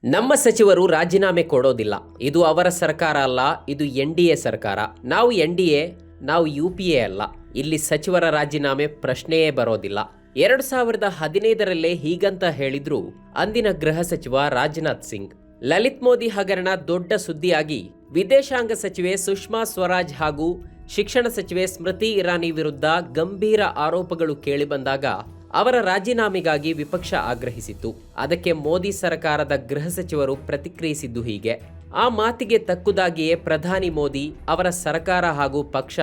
ನಮ್ಮ ಸಚಿವರು ರಾಜೀನಾಮೆ ಕೊಡೋದಿಲ್ಲ. ಇದು ಅವರ ಸರ್ಕಾರ ಅಲ್ಲ, ಇದು NDA ಸರ್ಕಾರ. ನಾವು NDA, ನಾವು UPA ಅಲ್ಲ. ಇಲ್ಲಿ ಸಚಿವರ ರಾಜೀನಾಮೆ ಪ್ರಶ್ನೆಯೇ ಬರೋದಿಲ್ಲ. 2015ರಲ್ಲೇ ಹೀಗಂತ ಹೇಳಿದ್ರು ಅಂದಿನ ಗೃಹ ಸಚಿವ ರಾಜನಾಥ್ ಸಿಂಗ್. ಲಲಿತ್ ಮೋದಿ ಹಗರಣ ದೊಡ್ಡ ಸುದ್ದಿಯಾಗಿ ವಿದೇಶಾಂಗ ಸಚಿವೆ ಸುಷ್ಮಾ ಸ್ವರಾಜ್ ಹಾಗೂ ಶಿಕ್ಷಣ ಸಚಿವೆ ಸ್ಮೃತಿ ಇರಾನಿ ವಿರುದ್ಧ ಗಂಭೀರ ಆರೋಪಗಳು ಕೇಳಿಬಂದಾಗ ಅವರ ರಾಜೀನಾಮೆಗಾಗಿ ವಿಪಕ್ಷ ಆಗ್ರಹಿಸಿತ್ತು. ಅದಕ್ಕೆ ಮೋದಿ ಸರ್ಕಾರದ ಗೃಹ ಸಚಿವರು ಪ್ರತಿಕ್ರಿಯಿಸಿದ್ದು ಹೀಗೆ. ಆ ಮಾತಿಗೆ ತಕ್ಕುದಾಗಿಯೇ ಪ್ರಧಾನಿ ಮೋದಿ ಅವರ ಸರ್ಕಾರ ಹಾಗೂ ಪಕ್ಷ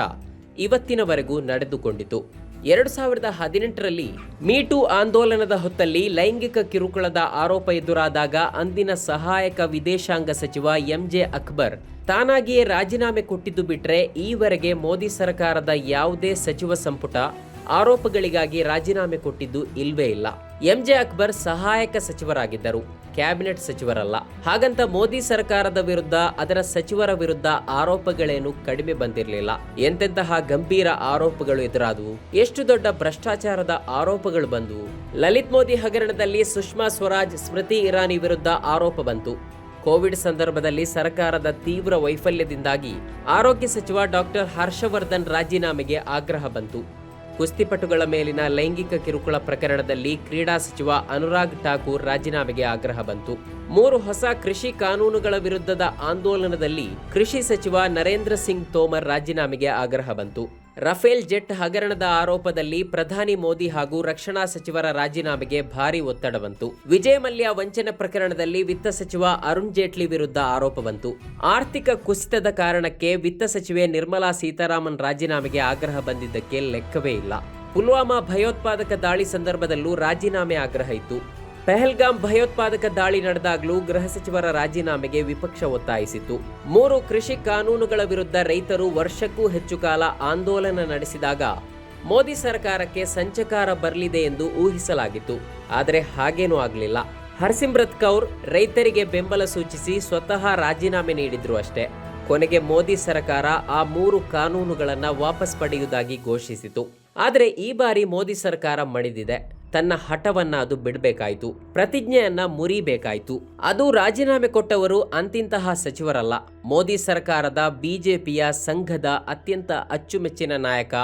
ಇವತ್ತಿನವರೆಗೂ ನಡೆದುಕೊಂಡಿತು. 2018ರಲ್ಲಿ ಮೀಟೂ ಆಂದೋಲನದ ಹೊತ್ತಲ್ಲಿ ಲೈಂಗಿಕ ಕಿರುಕುಳದ ಆರೋಪ ಎದುರಾದಾಗ ಅಂದಿನ ಸಹಾಯಕ ವಿದೇಶಾಂಗ ಸಚಿವ MJ ಅಕ್ಬರ್ ತಾನಾಗಿಯೇ ರಾಜೀನಾಮೆ ಕೊಟ್ಟಿದ್ದು ಬಿಟ್ರೆ ಈವರೆಗೆ ಮೋದಿ ಸರ್ಕಾರದ ಯಾವುದೇ ಸಚಿವ ಸಂಪುಟ ಆರೋಪಗಳಿಗಾಗಿ ರಾಜೀನಾಮೆ ಕೊಟ್ಟಿದ್ದು ಇಲ್ವೇ ಇಲ್ಲ. MJ ಅಕ್ಬರ್ ಸಹಾಯಕ ಸಚಿವರಾಗಿದ್ದರು, ಕ್ಯಾಬಿನೆಟ್ ಸಚಿವರಲ್ಲ. ಹಾಗಂತ ಮೋದಿ ಸರ್ಕಾರದ ವಿರುದ್ಧ, ಅದರ ಸಚಿವರ ವಿರುದ್ಧ ಆರೋಪಗಳೇನು ಕಡಿಮೆ ಬಂದಿರಲಿಲ್ಲ. ಎಂತೆಂತಹ ಗಂಭೀರ ಆರೋಪಗಳು ಎದುರಾದವು, ಎಷ್ಟು ದೊಡ್ಡ ಭ್ರಷ್ಟಾಚಾರದ ಆರೋಪಗಳು ಬಂದವು. ಲಲಿತ್ ಮೋದಿ ಹಗರಣದಲ್ಲಿ ಸುಷ್ಮಾ ಸ್ವರಾಜ್, ಸ್ಮೃತಿ ಇರಾನಿ ವಿರುದ್ಧ ಆರೋಪ ಬಂತು. ಕೋವಿಡ್ ಸಂದರ್ಭದಲ್ಲಿ ಸರ್ಕಾರದ ತೀವ್ರ ವೈಫಲ್ಯದಿಂದಾಗಿ ಆರೋಗ್ಯ ಸಚಿವ ಡಾಕ್ಟರ್ ಹರ್ಷವರ್ಧನ್ ರಾಜೀನಾಮೆಗೆ ಆಗ್ರಹ ಬಂತು. ಕುಸ್ತಿಪಟುಗಳ ಮೇಲಿನ ಲೈಂಗಿಕ ಕಿರುಕುಳ ಪ್ರಕರಣದಲ್ಲಿ ಕ್ರೀಡಾ ಸಚಿವ ಅನುರಾಗ್ ಠಾಕೂರ್ ರಾಜೀನಾಮೆಗೆ ಆಗ್ರಹ ಬಂತು. 3 ಹೊಸ ಕೃಷಿ ಕಾನೂನುಗಳ ವಿರುದ್ಧದ ಆಂದೋಲನದಲ್ಲಿ ಕೃಷಿ ಸಚಿವ ನರೇಂದ್ರ ಸಿಂಗ್ ತೋಮರ್ ರಾಜೀನಾಮೆಗೆ ಆಗ್ರಹ ಬಂತು. ರಫೇಲ್ ಜೆಟ್ ಹಗರಣದ ಆರೋಪದಲ್ಲಿ ಪ್ರಧಾನಿ ಮೋದಿ ಹಾಗೂ ರಕ್ಷಣಾ ಸಚಿವರ ರಾಜೀನಾಮೆಗೆ ಭಾರಿ ಒತ್ತಡ ಬಂತು. ವಿಜಯ್ ಮಲ್ಯ ವಂಚನೆ ಪ್ರಕರಣದಲ್ಲಿ ವಿತ್ತ ಸಚಿವ ಅರುಣ್ ಜೇಟ್ಲಿ ವಿರುದ್ಧ ಆರೋಪ ಬಂತು. ಆರ್ಥಿಕ ಕುಸಿತದ ಕಾರಣಕ್ಕೆ ವಿತ್ತ ಸಚಿವೆ ನಿರ್ಮಲಾ ಸೀತಾರಾಮನ್ ರಾಜೀನಾಮೆಗೆ ಆಗ್ರಹ ಬಂದಿದ್ದಕ್ಕೆ ಲೆಕ್ಕವೇ ಇಲ್ಲ. ಪುಲ್ವಾಮಾ ಭಯೋತ್ಪಾದಕ ದಾಳಿ ಸಂದರ್ಭದಲ್ಲೂ ರಾಜೀನಾಮೆ ಆಗ್ರಹ ಇತ್ತು. ಪೆಹಲ್ಗಾಮ್ ಭಯೋತ್ಪಾದಕ ದಾಳಿ ನಡೆದಾಗಲೂ ಗೃಹ ಸಚಿವರ ರಾಜೀನಾಮೆಗೆ ವಿಪಕ್ಷ ಒತ್ತಾಯಿಸಿತ್ತು. 3 ಕೃಷಿ ಕಾನೂನುಗಳ ವಿರುದ್ಧ ರೈತರು ವರ್ಷಕ್ಕೂ ಹೆಚ್ಚು ಕಾಲ ಆಂದೋಲನ ನಡೆಸಿದಾಗ ಮೋದಿ ಸರ್ಕಾರಕ್ಕೆ ಸಂಚಕಾರ ಬರಲಿದೆ ಎಂದು ಊಹಿಸಲಾಗಿತ್ತು. ಆದರೆ ಹಾಗೇನೂ ಆಗಲಿಲ್ಲ. ಹರ್ಸಿಮ್ರತ್ ಕೌರ್ ರೈತರಿಗೆ ಬೆಂಬಲ ಸೂಚಿಸಿ ಸ್ವತಃ ರಾಜೀನಾಮೆ ನೀಡಿದ್ರು ಅಷ್ಟೇ. ಕೊನೆಗೆ ಮೋದಿ ಸರ್ಕಾರ ಆ 3 ಕಾನೂನುಗಳನ್ನು ವಾಪಸ್ ಪಡೆಯುವುದಾಗಿ ಘೋಷಿಸಿತು. ಆದರೆ ಈ ಬಾರಿ ಮೋದಿ ಸರ್ಕಾರ ಮಣಿದಿದೆ. ತನ್ನ ಹಠವನ್ನ ಅದು ಬಿಡಬೇಕಾಯಿತು, ಪ್ರತಿಜ್ಞೆಯನ್ನ ಮುರಿಬೇಕಾಯಿತು. ಅದು ರಾಜೀನಾಮೆ ಕೊಟ್ಟವರು ಅಂತಿಂತಹ ಸಚಿವರಲ್ಲ. ಮೋದಿ ಸರ್ಕಾರದ BJPಯ ಸಂಘದ ಅತ್ಯಂತ ಅಚ್ಚುಮೆಚ್ಚಿನ ನಾಯಕ,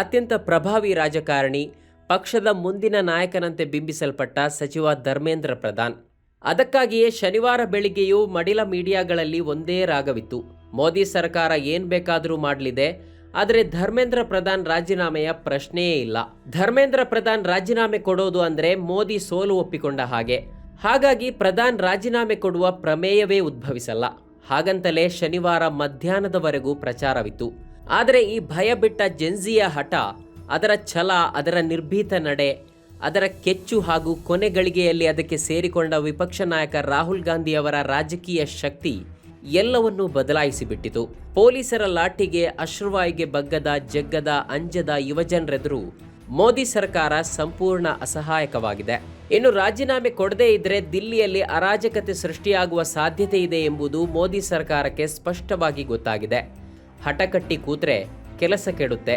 ಅತ್ಯಂತ ಪ್ರಭಾವಿ ರಾಜಕಾರಣಿ, ಪಕ್ಷದ ಮುಂದಿನ ನಾಯಕನಂತೆ ಬಿಂಬಿಸಲ್ಪಟ್ಟ ಸಚಿವ ಧರ್ಮೇಂದ್ರ ಪ್ರಧಾನ್. ಅದಕ್ಕಾಗಿಯೇ ಶನಿವಾರ ಬೆಳಿಗ್ಗೆಯೂ ಮಡಿಲ ಮೀಡಿಯಾಗಳಲ್ಲಿ ಒಂದೇ ರಾಗವಿತ್ತು. ಮೋದಿ ಸರ್ಕಾರ ಏನ್ ಬೇಕಾದರೂ ಮಾಡಲಿದೆ, ಆದರೆ ಧರ್ಮೇಂದ್ರ ಪ್ರಧಾನ್ ರಾಜೀನಾಮೆಯ ಪ್ರಶ್ನೆಯೇ ಇಲ್ಲ. ಧರ್ಮೇಂದ್ರ ಪ್ರಧಾನ್ ರಾಜೀನಾಮೆ ಕೊಡೋದು ಅಂದ್ರೆ ಮೋದಿ ಸೋಲು ಒಪ್ಪಿಕೊಂಡ ಹಾಗೆ. ಹಾಗಾಗಿ ಪ್ರಧಾನ್ ರಾಜೀನಾಮೆ ಕೊಡುವ ಪ್ರಮೇಯವೇ ಉದ್ಭವಿಸಲ್ಲ. ಹಾಗಂತಲೇ ಶನಿವಾರ ಮಧ್ಯಾಹ್ನದವರೆಗೂ ಪ್ರಚಾರವಿತ್ತು. ಆದರೆ ಈ ಭಯ ಬಿಟ್ಟ ಜೆನ್ಜಿಯ ಹಠ, ಅದರ ಛಲ, ಅದರ ನಿರ್ಭೀತ ನಡೆ, ಅದರ ಕೆಚ್ಚು ಹಾಗೂ ಕೊನೆಗಳಿಗೆಯಲ್ಲಿ ಅದಕ್ಕೆ ಸೇರಿಕೊಂಡ ವಿಪಕ್ಷ ನಾಯಕ ರಾಹುಲ್ ಗಾಂಧಿ ಅವರ ರಾಜಕೀಯ ಶಕ್ತಿ ಎಲ್ಲವನ್ನೂ ಬದಲಾಯಿಸಿಬಿಟ್ಟಿತು. ಪೊಲೀಸರ ಲಾಠಿಗೆ, ಅಶ್ರುವಾಯಿಗೆ ಬಗ್ಗದ, ಜಗ್ಗದ, ಅಂಜದ ಯುವಜನರೆದುರು ಮೋದಿ ಸರ್ಕಾರ ಸಂಪೂರ್ಣ ಅಸಹಾಯಕವಾಗಿದೆ. ಇನ್ನು ರಾಜೀನಾಮೆ ಕೊಡದೇ ಇದ್ರೆ ದಿಲ್ಲಿಯಲ್ಲಿ ಅರಾಜಕತೆ ಸೃಷ್ಟಿಯಾಗುವ ಸಾಧ್ಯತೆ ಇದೆ ಎಂಬುದು ಮೋದಿ ಸರ್ಕಾರಕ್ಕೆ ಸ್ಪಷ್ಟವಾಗಿ ಗೊತ್ತಾಗಿದೆ. ಹಠಕಟ್ಟಿ ಕೂತ್ರೆ ಕೆಲಸ ಕೆಡುತ್ತೆ,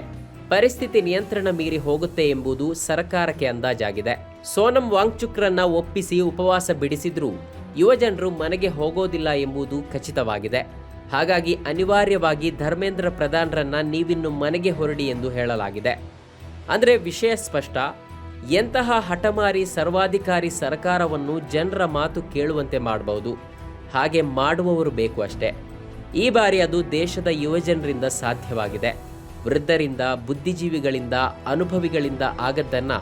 ಪರಿಸ್ಥಿತಿ ನಿಯಂತ್ರಣ ಮೀರಿ ಹೋಗುತ್ತೆ ಎಂಬುದು ಸರ್ಕಾರಕ್ಕೆ ಅಂದಾಜಾಗಿದೆ. ಸೋನಂ ವಾಂಗ್ಚುಕ್ರನ್ನ ಒಪ್ಪಿಸಿ ಉಪವಾಸ ಬಿಡಿಸಿದ್ರೂ ಯುವಜನರು ಮನೆಗೆ ಹೋಗೋದಿಲ್ಲ ಎಂಬುದು ಖಚಿತವಾಗಿದೆ. ಹಾಗಾಗಿ ಅನಿವಾರ್ಯವಾಗಿ ಧರ್ಮೇಂದ್ರ ಪ್ರಧಾನ್ರನ್ನ ನೀವಿನ್ನು ಮನೆಗೆ ಹೊರಡಿ ಎಂದು ಹೇಳಲಾಗಿದೆ. ಅಂದರೆ ವಿಷಯ ಸ್ಪಷ್ಟ. ಎಂತಹ ಹಠಮಾರಿ ಸರ್ವಾಧಿಕಾರಿ ಸರ್ಕಾರವನ್ನು ಜನರ ಮಾತು ಕೇಳುವಂತೆ ಮಾಡಬಹುದು, ಹಾಗೆ ಮಾಡುವವರು ಬೇಕು ಅಷ್ಟೇ. ಈ ಬಾರಿ ಅದು ದೇಶದ ಯುವಜನರಿಂದ ಸಾಧ್ಯವಾಗಿದೆ. ವೃದ್ಧರಿಂದ, ಬುದ್ಧಿಜೀವಿಗಳಿಂದ, ಅನುಭವಿಗಳಿಂದ ಆಗದ್ದನ್ನ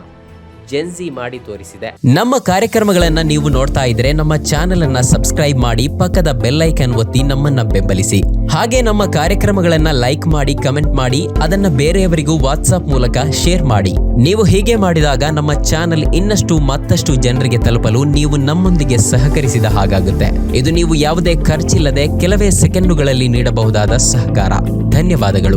ಜೆನ್ಜಿ ಮಾಡಿ ತೋರಿಸಿದೆ. ನಮ್ಮ ಕಾರ್ಯಕ್ರಮಗಳನ್ನ ನೀವು ನೋಡ್ತಾ ಇದ್ರೆ ನಮ್ಮ ಚಾನೆಲ್ ಅನ್ನ ಸಬ್ಸ್ಕ್ರೈಬ್ ಮಾಡಿ, ಪಕ್ಕದ ಬೆಲ್ ಐಕಾನ್ ಒತ್ತಿ ನಮ್ಮನ್ನ ಬೆಂಬಲಿಸಿ. ಹಾಗೆ ನಮ್ಮ ಕಾರ್ಯಕ್ರಮಗಳನ್ನ ಲೈಕ್ ಮಾಡಿ, ಕಮೆಂಟ್ ಮಾಡಿ, ಅದನ್ನ ಬೇರೆಯವರಿಗೂ ವಾಟ್ಸ್ಆಪ್ ಮೂಲಕ ಶೇರ್ ಮಾಡಿ. ನೀವು ಹೀಗೆ ಮಾಡಿದಾಗ ನಮ್ಮ ಚಾನೆಲ್ ಮತ್ತಷ್ಟು ಜನರಿಗೆ ತಲುಪಲು ನೀವು ನಮ್ಮೊಂದಿಗೆ ಸಹಕರಿಸಿದ ಹಾಗಾಗುತ್ತೆ. ಇದು ನೀವು ಯಾವುದೇ ಖರ್ಚಿಲ್ಲದೆ ಕೆಲವೇ ಸೆಕೆಂಡುಗಳಲ್ಲಿ ನೀಡಬಹುದಾದ ಸಹಕಾರ. ಧನ್ಯವಾದಗಳು.